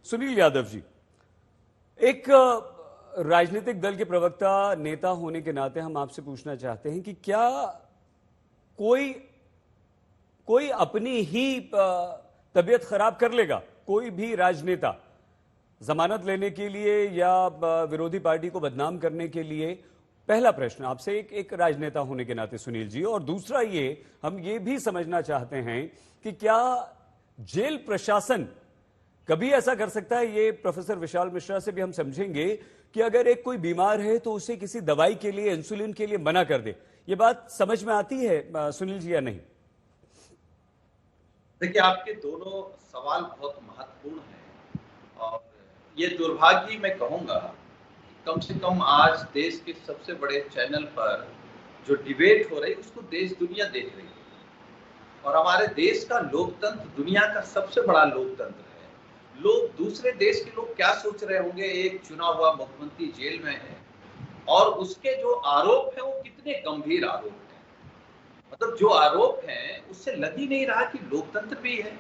सुनील यादव जी, एक राजनीतिक दल के प्रवक्ता नेता होने के नाते हम आपसे पूछना चाहते हैं कि क्या कोई अपनी ही तबीयत खराब कर लेगा, कोई भी राजनेता जमानत लेने के लिए या विरोधी पार्टी को बदनाम करने के लिए? पहला प्रश्न आपसे एक राजनेता होने के नाते सुनील जी, और दूसरा हम ये भी समझना चाहते हैं कि क्या जेल प्रशासन कभी ऐसा कर सकता है? ये प्रोफेसर विशाल मिश्रा से भी हम समझेंगे कि अगर एक कोई बीमार है तो उसे किसी दवाई के लिए, इंसुलिन के लिए मना कर दे। ये बात समझ में आती है सुनील जी या नहीं? देखिए, आपके दोनों सवाल बहुत महत्वपूर्ण हैं और ये दुर्भाग्य मैं कहूंगा, कम से कम आज देश के सबसे बड़े चैनल पर जो डिबेट हो रही है उसको देश दुनिया देख रही है और हमारे देश का लोकतंत्र दुनिया का सबसे बड़ा लोकतंत्र है। लोग, दूसरे देश के लोग क्या सोच रहे होंगे, एक चुना हुआ मुख्यमंत्री जेल में है और उसके जो आरोप है वो कितने गंभीर आरोप हैं। मतलब जो आरोप हैं उससे लग ही नहीं रहा कि लोकतंत्र भी है।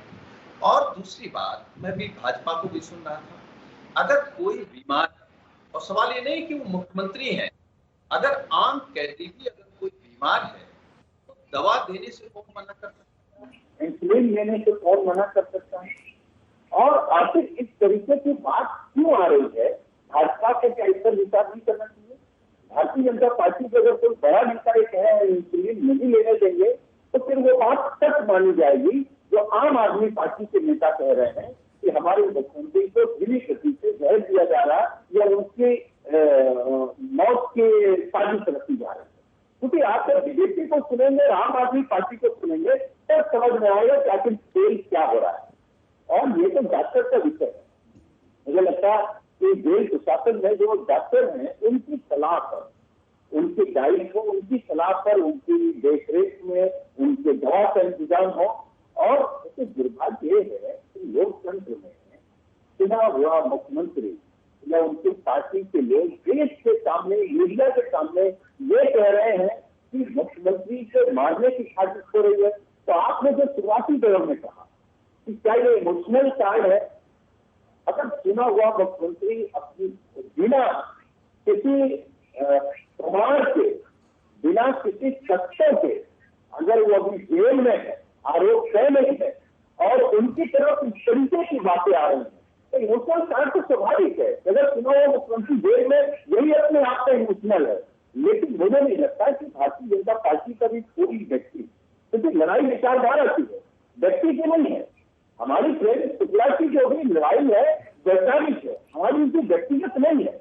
और दूसरी बात, मैं भी भाजपा को भी सुन रहा था, अगर कोई बीमार, और सवाल ये नहीं कि वो मुख्यमंत्री हैं, अगर आम कैदी भी अगर कोई बीमार है तो दवा देने से कौन मना कर सकता है? इंसुलिन लेने से कौन मना कर सकता है? और आखिर इस तरीके की बात क्यों आ रही है? भाजपा को क्या इस पर विचार नहीं करना चाहिए? भारतीय जनता पार्टी के अगर कोई बड़ा नेता कहे इंसुलिन नहीं लेने देंगे तो फिर वो बात सच मानी जाएगी जो आम आदमी पार्टी के नेता कह रहे हैं कि हमारे मुख्यमंत्री को धीमी गति से जहर दिया जा रहा या उनकी मौत के साजिश रखी जा रही है। क्योंकि आप जब बीजेपी को सुनेंगे, आम आदमी पार्टी को सुनेंगे, तब समझ में आएगा कि आखिर खेल क्या हो रहा है। और ये तो डॉक्टर का विषय है। मुझे लगता है कि जेल प्रशासन में जो डॉक्टर हैं उनकी सलाह पर, उनकी डाइट हो, उनकी सलाह पर, उनकी देखरेख में उनके दवा का इंतजाम हो। और दुर्भाग्य है कि लोकतंत्र में चुना हुआ मुख्यमंत्री या उनकी पार्टी के लोग देश के सामने, मीडिया के सामने ये कह रहे हैं कि मुख्यमंत्री से मारने की साजिश हो रही है। तो आपने जो शुरुआती दौर में कहा कि क्या ये इमोशनल कार्ड है? अगर चुना हुआ मुख्यमंत्री अपनी बिना किसी प्रमाण के, बिना किसी तथ्यों के, अगर वो अभी जेल में है, आरोप तय नहीं है और उनकी तरफ इस तरीके की बातें आ रही हैं तो इमोशनल कार्ड तो स्वाभाविक है। अगर चुना हुआ मुख्यमंत्री जेल में, यही अपने आप में इमोशनल है। लेकिन मुझे नहीं लगता कि भारतीय जनता पार्टी का भी कोई व्यक्ति, क्योंकि लड़ाई विचारधारा की है, व्यक्ति की नहीं है। हमारी प्रेम शुक्ला की जो भी लड़ाई है वैचारिक है, हमारी उनकी व्यक्तिगत नहीं है।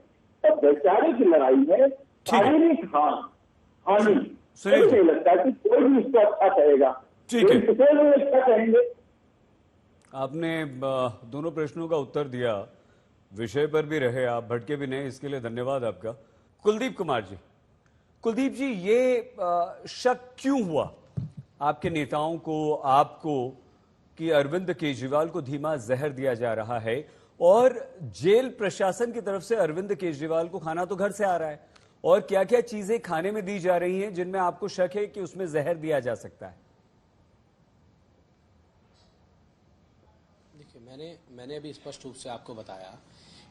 तो वैचारिक लड़ाई में शारीरिक हानि नहीं लगता कि कोई भी इसको अच्छा कहेगा। ठीक है, अच्छा कहेंगे। आपने दोनों प्रश्नों का उत्तर दिया, विषय पर भी रहे, आप भटके भी नहीं, इसके लिए धन्यवाद आपका। कुलदीप कुमार जी, कुलदीप जी, ये शक क्यों हुआ आपके नेताओं को, आपको, कि अरविंद केजरीवाल को धीमा जहर दिया जा रहा है और जेल प्रशासन की तरफ से अरविंद केजरीवाल को खाना तो घर से आ रहा है, और क्या क्या चीजें खाने में दी जा रही हैं जिनमें आपको शक है कि उसमें जहर दिया जा सकता है? देखिए, मैंने अभी स्पष्ट रूप से आपको बताया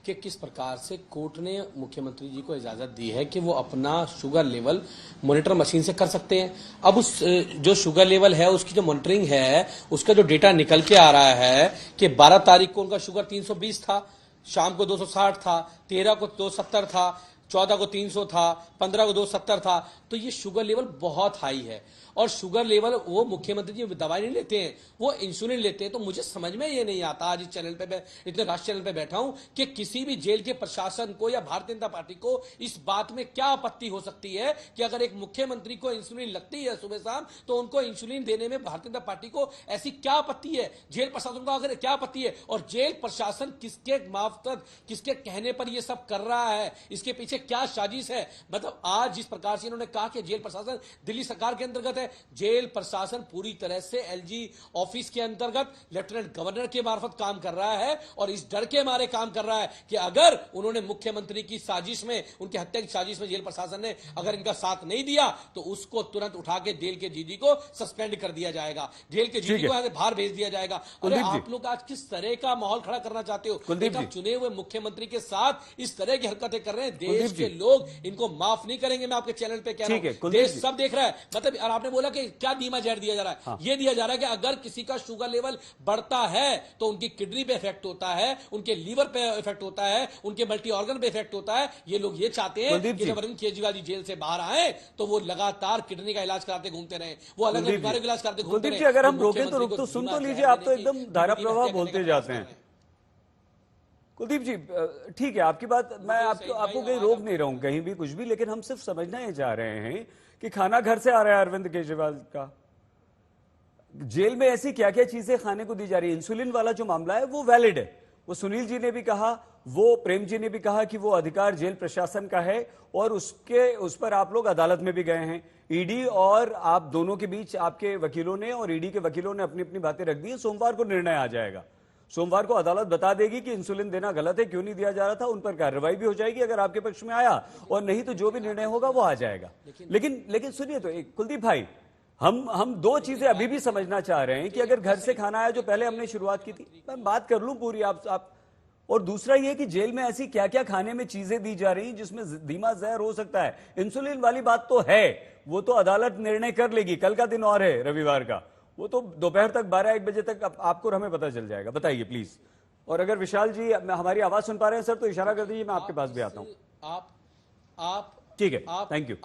कि किस प्रकार से कोर्ट ने मुख्यमंत्री जी को इजाजत दी है कि वो अपना शुगर लेवल मॉनिटर मशीन से कर सकते हैं। अब उस जो शुगर लेवल है उसकी जो मॉनिटरिंग है उसका जो डेटा निकल के आ रहा है कि 12 तारीख को उनका शुगर 320 था, शाम को 260 था, 13 को 270 था, 14 को 300 था, 15 को 270 था। तो ये शुगर लेवल बहुत हाई है और शुगर लेवल, वो मुख्यमंत्री जी दवाई नहीं लेते हैं, वो इंसुलिन लेते हैं। तो मुझे समझ में ये नहीं आता, आज इस चैनल पे मैं इतने राष्ट्रीय चैनल पे बैठा हूं, कि किसी भी जेल के प्रशासन को या भारतीय जनता पार्टी को इस बात में क्या आपत्ति हो सकती है कि अगर एक मुख्यमंत्री को इंसुलिन लगती है सुबह शाम तो उनको इंसुलिन देने में भारतीय जनता पार्टी को ऐसी क्या आपत्ति है? जेल प्रशासन को अगर क्या आपत्ति है? और जेल प्रशासन किसके मार्फत, किसके कहने पर यह सब कर रहा है? इसके पीछे क्या साजिश है? मतलब आज जिस प्रकार से इन्होंने कहा कि जेल प्रशासन दिल्ली सरकार के अंतर्गत है, है, जेल प्रशासन पूरी तरह से एलजी ऑफिस के अंतर्गत लेफ्टिनेंट गवर्नर के मार्फत काम कर रहा है और इस डर के मारे काम कर रहा है कि अगर उन्होंने मुख्यमंत्री की साजिश में, उनकी हत्या की साजिश में जेल प्रशासन ने अगर इनका साथ नहीं दिया तो उसको तुरंत उठा के जेल के जीडी को सस्पेंड कर दिया जाएगा, जेल के जीडी को बाहर भेज दिया जाएगा। अरे आप लोग आज किस तरह का माहौल खड़ा करना चाहते हो? आप चुने हुए मुख्यमंत्री के साथ इस तरह की हरकतें कर रहे हैं। देश के लोग इनको माफ नहीं करेंगे। मैं आपके चैनल पे कह रहा हूं, देश सब देख रहा है। मतलब और आपने बोला कि क्या धीमा जहर दिया जा रहा है, ये दिया जा रहा है कि अगर किसी का शुगर लेवल बढ़ता है तो उनकी किडनी पे इफेक्ट होता है, उनके लीवर पे इफेक्ट होता है, उनके मल्टी ऑर्गन पे इफेक्ट होता है। ये लोग ये चाहते हैं कि जब अरविंद केजरीवाल जी जेल से बाहर आए तो वो लगातार किडनी का इलाज कराते घूमते रहे, वो अलग अलग बीमारियों का इलाज कराते घूमते रहे। अगर हम रोकें तो सुन तो लीजिए, आप तो एकदम धारा प्रवाह बोलते जाते हैं। कुलदीप जी ठीक है, आपकी बात मैं आपको कहीं रोक नहीं रहा हूं कहीं भी कुछ भी, लेकिन हम सिर्फ समझना ही चाह रहे हैं कि खाना घर से आ रहा है अरविंद केजरीवाल का, जेल में ऐसी क्या क्या चीजें खाने को दी जा रही है। इंसुलिन वाला जो मामला है वो वैलिड है, वो सुनील जी ने भी कहा, वो प्रेम जी ने भी कहा कि वो अधिकार जेल प्रशासन का है और उस पर आप लोग अदालत में भी गए हैं। ईडी और आप दोनों के बीच आपके वकीलों ने और ईडी के वकीलों ने अपनी अपनी बातें रख दी है। सोमवार को निर्णय आ जाएगा, सोमवार को अदालत बता देगी कि इंसुलिन देना गलत है, क्यों नहीं दिया जा रहा था, उन पर कार्रवाई भी हो जाएगी अगर आपके पक्ष में आया, और नहीं तो जो भी निर्णय होगा वो आ जाएगा। लेकिन सुनिए तो कुलदीप भाई, हम दो चीजें अभी भी समझना चाह रहे हैं कि अगर घर से खाना आया जो पहले हमने शुरुआत की थी, मैं बात कर लूं पूरी आप और दूसरा ये कि जेल में ऐसी क्या क्या खाने में चीजें दी जा रही जिसमें धीमा जहर हो सकता है। इंसुलिन वाली बात तो है, वो तो अदालत निर्णय कर लेगी, कल का दिन और है रविवार का, वो तो दोपहर तक 12-1 बजे तक आपको और हमें पता चल जाएगा। बताइए प्लीज। और अगर विशाल जी हमारी आवाज सुन पा रहे हैं सर तो इशारा कर दीजिए, मैं आपके पास भी आता हूं। आप ठीक है, थैंक यू।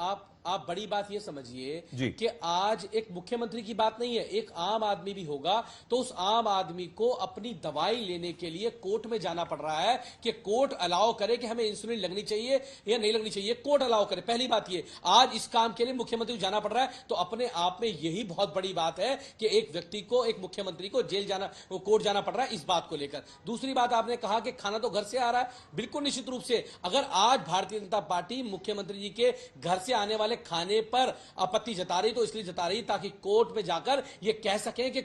आप बड़ी बात ये समझिए कि आज एक मुख्यमंत्री की बात नहीं है, एक आम आदमी भी होगा तो उस आम आदमी को अपनी दवाई लेने के लिए कोर्ट में जाना पड़ रहा है कि कोर्ट अलाउ करे कि हमें इंसुलिन लगनी चाहिए या नहीं लगनी चाहिए, कोर्ट अलाउ करे। पहली बात ये, आज इस काम के लिए मुख्यमंत्री को जाना पड़ रहा है, तो अपने आप में यही बहुत बड़ी बात है कि एक व्यक्ति को, एक मुख्यमंत्री को जेल जाना, कोर्ट जाना पड़ रहा है इस बात को लेकर। दूसरी बात, आपने कहा कि खाना तो घर से आ रहा है, बिल्कुल निश्चित रूप से अगर आज भारतीय जनता पार्टी मुख्यमंत्री जी के घर से आने वाले खाने पर आपत्ति जता रही तो इसलिए जता रही ताकि कोर्ट में जाकर ये कह सकें कि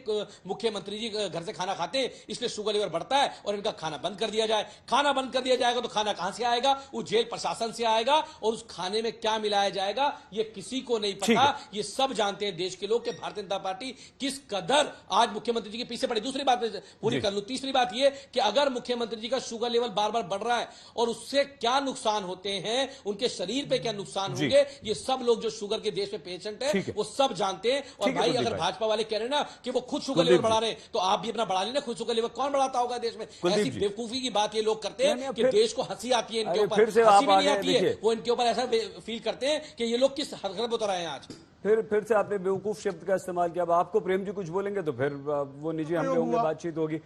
मुख्यमंत्री जी घर से खाना खाते हैं इसलिए शुगर लेवल बढ़ता है और इनका खाना बंद कर दिया जाए। खाना बंद कर दिया जाएगा तो खाना कहां से आएगा? वो जेल प्रशासन से आएगा, और उस खाने में क्या मिलाया जाएगा ये किसी को नहीं पता। ये सब जानते हैं देश के लोग कि भारतीय जनता पार्टी किस कदर आज मुख्यमंत्री जी के पीछे पड़ी। दूसरी बात पूरी कर लूं, तीसरी बात ये कि अगर मुख्यमंत्री जी का शुगर लेवल बार बार बढ़ रहा है और उससे क्या नुकसान होते हैं, उनके शरीर पे क्या नुकसान होंगे, ये सब लोग जो शुगर के देश में पेशेंट है वो सब जानते हैं। और भाई अगर भाजपा वाले कह रहे हैं ना कि वो खुद शुगर लेवल बढ़ा रहे हैं तो आप भी अपना बढ़ा लेना खुद शुगर लेवल। कौन बढ़ाता होगा देश में? ऐसी बेवकूफी की बात ये लोग करते हैं कि देश को हंसी आती है इनके ऊपर, हंसी भी नहीं आती है, वो इनके ऊपर ऐसा फील करते हैं कि ये लोग किस हरकत में उतर आए हैं आज। फिर से आपने बेवकूफ शब्द का इस्तेमाल किया। अब आपको प्रेम जी कुछ बोलेंगे तो फिर वो निजी हमले होंगे, बातचीत होगी।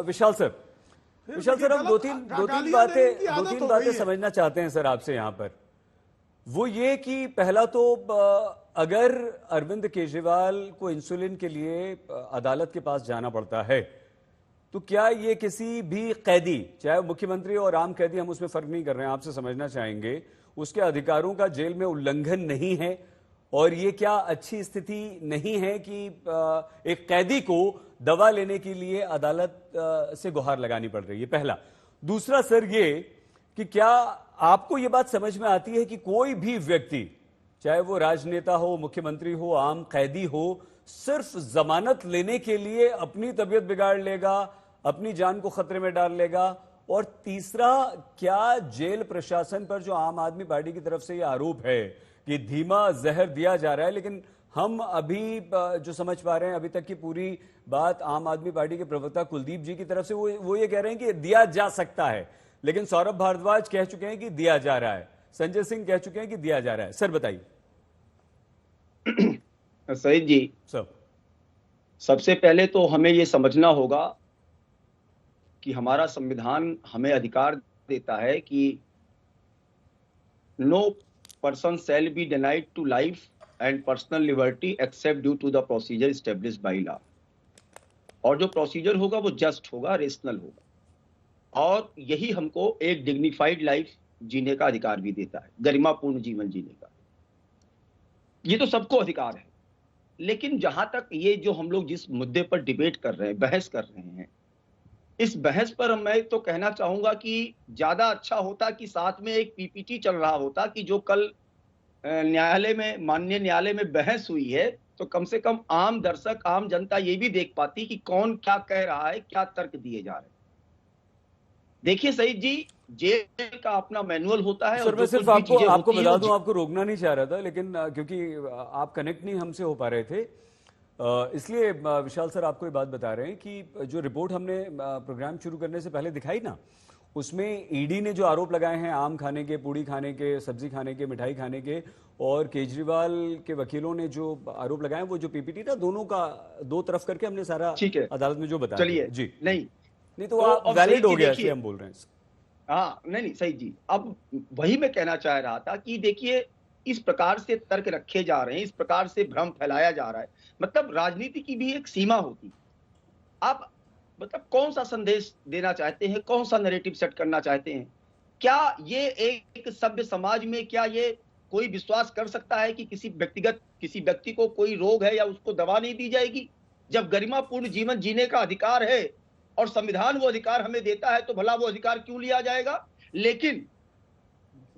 विशाल सर हम दो तीन बातें समझना चाहते हैं सर आपसे यहाँ पर। वो ये कि पहला तो अगर अरविंद केजरीवाल को इंसुलिन के लिए अदालत के पास जाना पड़ता है तो क्या ये किसी भी कैदी, चाहे मुख्यमंत्री और आम कैदी, हम उसमें फर्क नहीं कर रहे हैं, आपसे समझना चाहेंगे, उसके अधिकारों का जेल में उल्लंघन नहीं है? और ये क्या अच्छी स्थिति नहीं है कि एक कैदी को दवा लेने के लिए अदालत से गुहार लगानी पड़ रही है? पहला। दूसरा सर ये कि क्या आपको यह बात समझ में आती है कि कोई भी व्यक्ति, चाहे वो राजनेता हो, मुख्यमंत्री हो, आम कैदी हो, सिर्फ जमानत लेने के लिए अपनी तबीयत बिगाड़ लेगा, अपनी जान को खतरे में डाल लेगा? और तीसरा, क्या जेल प्रशासन पर जो आम आदमी पार्टी की तरफ से यह आरोप है कि धीमा जहर दिया जा रहा है, लेकिन हम अभी जो समझ पा रहे हैं अभी तक की पूरी बात आम आदमी पार्टी के प्रवक्ता कुलदीप जी की तरफ से वो ये कह रहे हैं कि दिया जा सकता है, लेकिन सौरभ भारद्वाज कह चुके हैं कि दिया जा रहा है, संजय सिंह कह चुके हैं कि दिया जा रहा है। सर बताइए। सईद जी, सबसे पहले तो हमें यह समझना होगा कि हमारा संविधान हमें अधिकार देता है कि no person shall be denied to life and personal liberty except due to the procedure established by law. और जो प्रोसीजर होगा वो जस्ट होगा, रेशनल होगा, और यही हमको एक डिग्निफाइड लाइफ जीने का अधिकार भी देता है, गरिमापूर्ण जीवन जीने का। ये तो सबको अधिकार है। लेकिन जहां तक ये जो हम लोग जिस मुद्दे पर डिबेट कर रहे हैं, बहस कर रहे हैं, इस बहस पर मैं तो कहना चाहूंगा कि ज्यादा अच्छा होता कि साथ में एक पीपीटी चल रहा होता कि जो कल न्यायालय में, माननीय न्यायालय में बहस हुई है, तो कम से कम आम दर्शक, आम जनता ये भी देख पाती कि कौन क्या कह रहा है, क्या तर्क दिए जा रहे हैं। देखिए सईद जी, जेल का अपना मैनुअल होता है। सर, मैं सिर्फ आपको बता दूं, आपको रोकना नहीं चाह रहा था, लेकिन क्योंकि आप कनेक्ट नहीं हमसे हो पा रहे थे, इसलिए विशाल सर आपको ये बात बता रहे हैं कि जो रिपोर्ट हमने प्रोग्राम शुरू करने से पहले दिखाई ना, उसमें ईडी ने जो आरोप लगाए हैं आम खाने के, पूड़ी खाने के, सब्जी खाने के, मिठाई खाने के, और केजरीवाल के वकीलों ने जो आरोप लगाए, वो जो पीपीटी था, दोनों का दो तरफ करके हमने सारा अदालत में जो बताया। चलिए जी, नहीं तो आप वैलिड हो गया, इसलिए हम बोल रहे हैं। हाँ, नहीं सही जी, अब वही मैं कहना चाह रहा था कि देखिए, इस प्रकार से तर्क रखे जा रहे हैं, इस प्रकार से भ्रम फैलाया जा रहा है, मतलब राजनीति की भी एक सीमा होती। आप मतलब कौन सा संदेश देना चाहते हैं, कौन सा नैरेटिव सेट करना चाहते हैं? क्या ये एक सभ्य समाज में, क्या ये कोई विश्वास कर सकता है कि किसी व्यक्ति को कोई रोग है या उसको दवा नहीं दी जाएगी? जब गरिमापूर्ण जीवन जीने का अधिकार है और संविधान वो अधिकार हमें देता है, तो भला वो अधिकार क्यों लिया जाएगा? लेकिन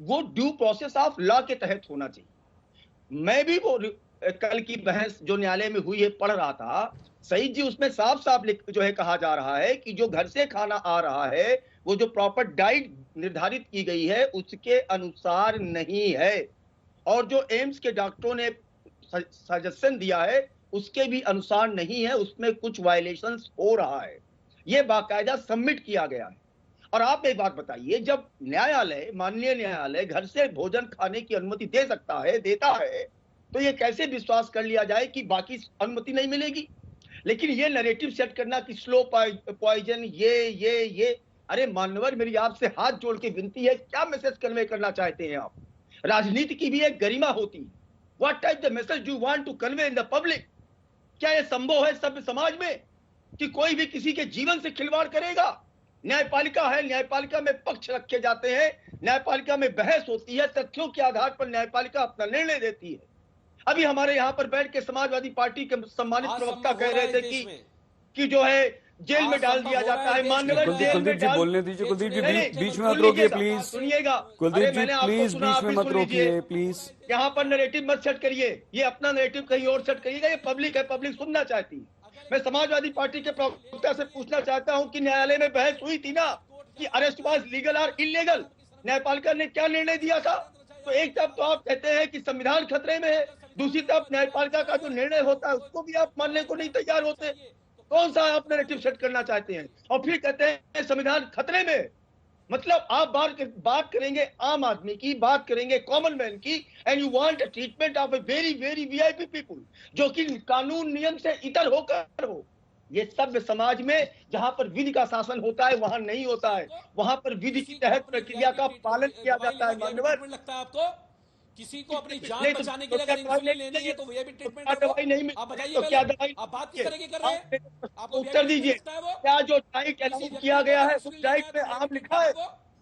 वो ड्यू प्रोसेस ऑफ लॉ के तहत होना चाहिए। मैं भी वो कल की बहस जो न्यायालय में हुई है पढ़ रहा था, सईद जी, उसमें साफ साफ जो है कहा जा रहा है कि जो घर से खाना आ रहा है, वो जो प्रॉपर डाइट निर्धारित की गई है उसके अनुसार नहीं है, और जो एम्स के डॉक्टरों ने सजेशन दिया है उसके भी अनुसार नहीं है, उसमें कुछ वायलेशंस हो रहा है। ये बाकायदा सबमिट किया गया है। और आप एक बात बताइए, जब न्यायालय, माननीय न्यायालय घर से भोजन खाने की अनुमति दे सकता है, देता है, तो ये कैसे विश्वास कर लिया जाए कि बाकी अनुमति नहीं मिलेगी? लेकिन ये नैरेटिव सेट करना कि स्लो पॉइजन, ये अरे मान्यवर, मेरी आपसे हाथ जोड़ के विनती है, क्या मैसेज कन्वे करना चाहते हैं आप? राजनीति की भी एक गरिमा होती है। What type the message you want to convey in the public? क्या यह संभव है सभ्य समाज में कि कोई भी किसी के जीवन से खिलवाड़ करेगा? न्यायपालिका है, न्यायपालिका में पक्ष रखे जाते हैं, न्यायपालिका में बहस होती है, तथ्यों के आधार पर न्यायपालिका अपना निर्णय देती है। अभी हमारे यहाँ पर बैठ के समाजवादी पार्टी के सम्मानित प्रवक्ता कह रहे थे कि जो है जेल में डाल दिया जाता है। मान्यवर, कुलदीप जी बोलने दीजिए, कुलदीप जी बीच में मत रोकिए प्लीज, सुनिएगा, कुलदीप जी प्लीज बीच में मत रोकिए प्लीज, यहाँ पर नैरेटिव मत सेट करिए, ये अपना नैरेटिव कहीं और सेट करिएगा। ये पब्लिक है, पब्लिक सुनना चाहती है। मैं समाजवादी पार्टी के प्रवक्ता से पूछना चाहता हूं कि न्यायालय में बहस हुई थी ना कि अरेस्ट वाज लीगल और इलीगल, न्यायपालिका ने क्या निर्णय दिया था? तो एक तरफ तो आप कहते हैं कि संविधान खतरे में है, दूसरी तरफ न्यायपालिका का जो निर्णय होता है उसको भी आप मानने को नहीं तैयार होते। कौन सा आप नैरेटिव सेट करना चाहते हैं? और फिर कहते हैं संविधान खतरे में। मतलब आप बात करेंगे आम आदमी की, बात करेंगे कॉमन मैन की, and you want a treatment of a very very VIP people, जो कि कानून नियम से इतर होकर हो। ये सभ्य समाज में जहां पर विधि का शासन होता है वहां नहीं होता है, वहां पर विधि की तहत प्रक्रिया का पालन किया जाता है। मान्यवर, लगता है आपको किसी को अपनी जान बचाने के लिए अगर इंसुलिन लेनी है तो ये भी ट्रीटमेंट है? दवाई नहीं मिली आप बताइए, तो क्या दवाई? आप बात किस तरह की कर रहे हैं? आपको उत्तर दीजिए, क्या जो डाइट अनाउंस किया गया है उस डाइट में आम लिखा है?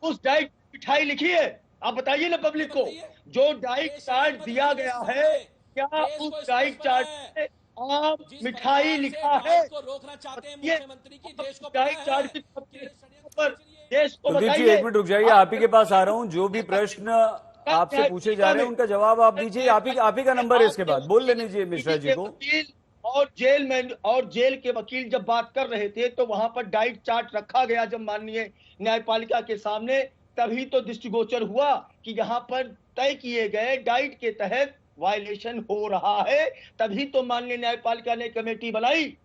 उस डाइट मिठाई लिखी है? आप बताइए ना पब्लिक को, जो डाइट चार्ट दिया गया है, क्या उस डाइट चार्ट में आम मिठाई लिखा है? रोकना चाहते हैं मुख्यमंत्री की, देश को डाइट चार्ट पर देश को कुलदीप जी बताइए। एक मिनट रुक जाइए, आप ही के पास आ रहा हूं। जो भी प्रश्न आपसे पूछे जा रहे हैं उनका जवाब आप दीजिए। आप ही का नंबर है, इसके बाद बोल लेने दीजिए मिश्रा जी को। और जेल के वकील जब बात कर रहे थे तो वहां पर डाइट चार्ट रखा गया जब माननीय न्यायपालिका के सामने, तभी तो दृष्टिगोचर हुआ कि यहाँ पर तय किए गए डाइट के तहत वायलेशन हो रहा है, तभी तो माननीय न्यायपालिका ने कमेटी बनाई।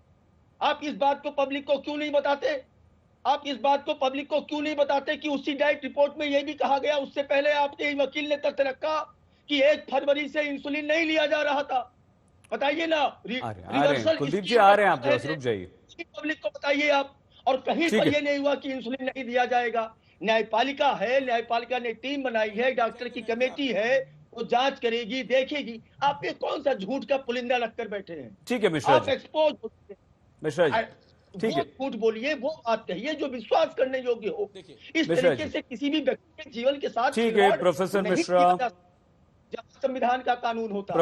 आप इस बात को पब्लिक को क्यों नहीं बताते? आप इस बात को पब्लिक को क्यों नहीं बताते कि उसी डाइट रिपोर्ट में यह भी कहा गया, उससे पहले आपके वकील ने तथ्य रखा कि 1 फरवरी से इंसुलिन नहीं लिया जा रहा था। बताइए ना, रिवर्सल कुलदीप जी आ रहे हैं, आप रुक जाइए, पब्लिक को बताइए आप। और कहीं पर यह नहीं हुआ कि इंसुलिन नहीं दिया जाएगा। न्यायपालिका है, न्यायपालिका ने टीम बनाई है, डॉक्टर की कमेटी है, वो जांच करेगी, देखेगी। आप ये कौन सा झूठ का पुलिंदा रखकर बैठे हैं? ठीक है मिश्रा जी, एक्सपोज मिश्रा जी ठीक है, झूठ बोलिए, वो बात कहिए जो विश्वास करने योग्य हो। इस तरीके से किसी भी व्यक्ति के जीवन के साथ ठीक है प्रोफेसर मिश्रा, जब संविधान का कानून होता है।